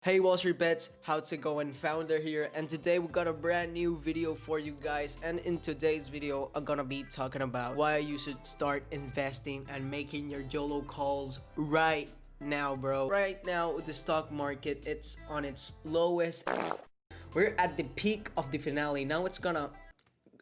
Hey Wall Street Bets, how's it going? Founder here, and today we got a brand new video for you guys. And in today's video, I'm gonna be talking about why you should start investing and making your YOLO calls right now, bro. Right now, the stock market, it's on its lowest. We're at the peak of the finale. Now it's gonna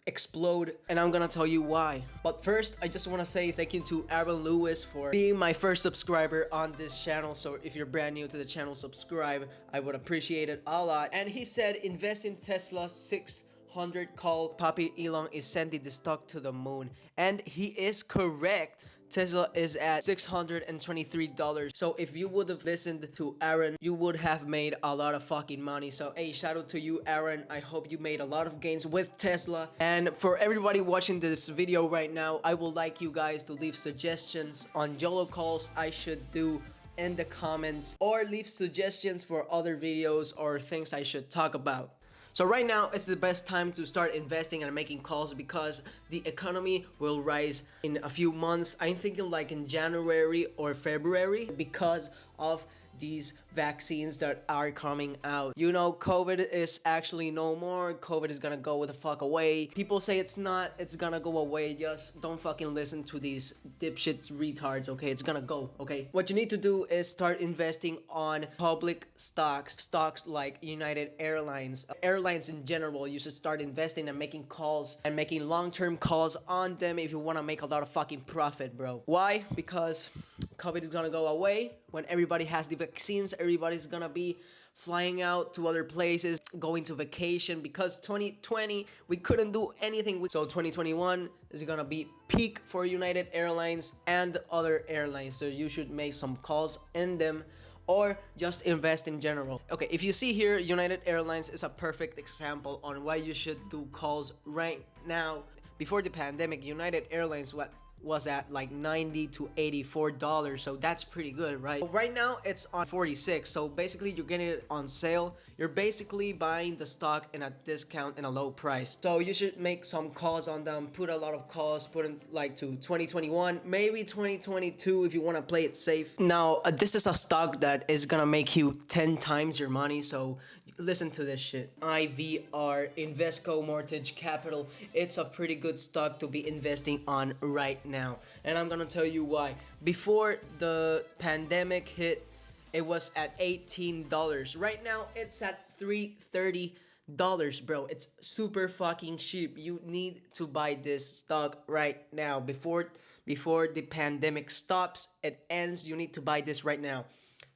explode, and I'm gonna tell you why. But first, I just want to say thank you to Aaron Lewis for being my first subscriber on this channel. So if you're brand new to the channel, subscribe. I would appreciate it a lot. And he said invest in Tesla 600 call. Papi Elon is sending the stock to the moon, and he is correct. Tesla is at $623. So if you would have listened to Aaron, you would have made a lot of fucking money. So hey, shout out to you, Aaron. I hope you made a lot of gains with Tesla. And for everybody watching this video right now, I would like you guys to leave suggestions on YOLO calls I should do in the comments, or leave suggestions for other videos or things I should talk about. So right now, it's the best time to start investing and making calls because the economy will rise in a few months. I'm thinking like in January or February because of these vaccines that are coming out. You know, COVID is actually no more. COVID is gonna go the fuck away. People say it's not, it's gonna go away. Just don't fucking listen to these dipshit retards, okay? It's gonna go, okay? What you need to do is start investing on public stocks like United Airlines. Airlines in general, you should start investing and making calls and making long-term calls on them if you wanna make a lot of fucking profit, bro. Why? Because COVID is gonna go away. When everybody has the vaccines, everybody's gonna be flying out to other places, going to vacation, because 2020 we couldn't do anything with. So 2021 is gonna be peak for United Airlines and other airlines. So you should make some calls in them or just invest in general. Okay, if you see here, United Airlines is a perfect example on why you should do calls right now. Before the pandemic, United Airlines was at like $90 to $84, so that's pretty good, right? But right now it's on 46, so basically you're getting it on sale. You're basically buying the stock in a discount and a low price, so you should make some calls on them. Put a lot of calls, put in like to 2021, maybe 2022 if you want to play it safe. Now this is a stock that is gonna make you 10 times your money, so listen to this shit. IVR, Invesco Mortgage Capital. It's a pretty good stock to be investing on right now, and I'm gonna tell you why. Before the pandemic hit, it was at $18. Right now it's at $330, bro. It's super fucking cheap. You need to buy this stock right now before the pandemic stops, it ends. You need to buy this right now.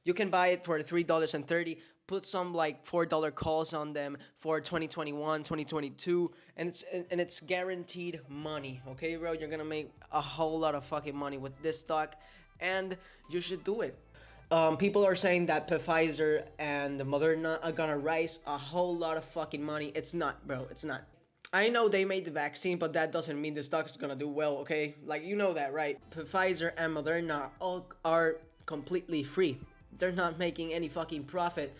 You can buy it for $3.30. Put some like $4 calls on them for 2021, 2022, and it's guaranteed money, okay, bro? You're gonna make a whole lot of fucking money with this stock, and you should do it. People are saying that Pfizer and Moderna are gonna rise a whole lot of fucking money. It's not, bro. It's not. I know they made the vaccine, but that doesn't mean the stock is gonna do well, okay? Like, you know that, right? Pfizer and Moderna all are completely free. They're not making any fucking profit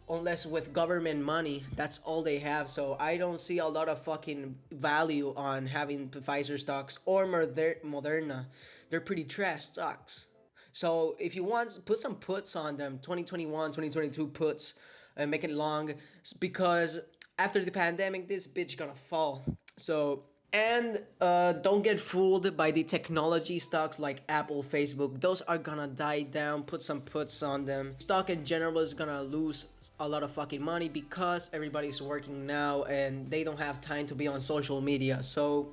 unless with government money. That's all they have. So I don't see a lot of fucking value on having Pfizer stocks or Moderna. They're pretty trash stocks. So if you want, put some puts on them, 2021, 2022 puts, and make it long, because after the pandemic, this bitch gonna fall. So, and don't get fooled by the technology stocks like Apple, Facebook. Those are gonna die down. Put some puts on them. Stock in general is gonna lose a lot of fucking money because everybody's working now and they don't have time to be on social media. So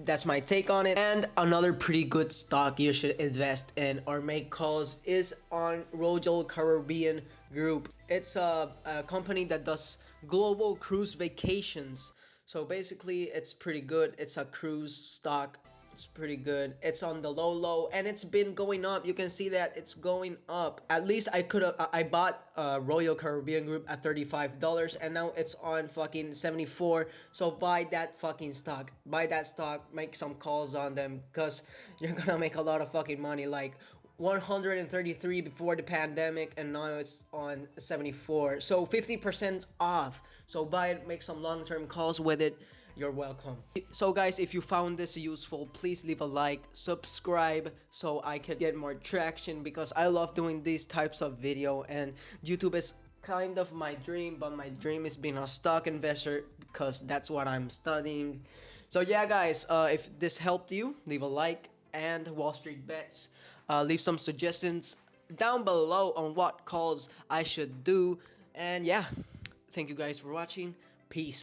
that's my take on it. And another pretty good stock you should invest in or make calls is on Royal Caribbean Group. It's a company that does global cruise vacations. So basically it's pretty good. It's a cruise stock. It's pretty good. It's on the low, and it's been going up. You can see that it's going up. At least I bought Royal Caribbean Group at $35, and now it's on fucking 74. So buy that fucking stock. Buy that stock. Make some calls on them, because you're gonna make a lot of fucking money. Like 133 before the pandemic, and now it's on 74, so 50% off. So buy it, make some long-term calls with it. You're welcome. So guys, if you found this useful, please leave a like, subscribe, so I can get more traction, because I love doing these types of video, and YouTube is kind of my dream, but my dream is being a stock investor because that's what I'm studying. So yeah, guys, if this helped you, leave a like, and Wall Street Bets, leave some suggestions down below on what calls I should do. And yeah, thank you guys for watching. Peace.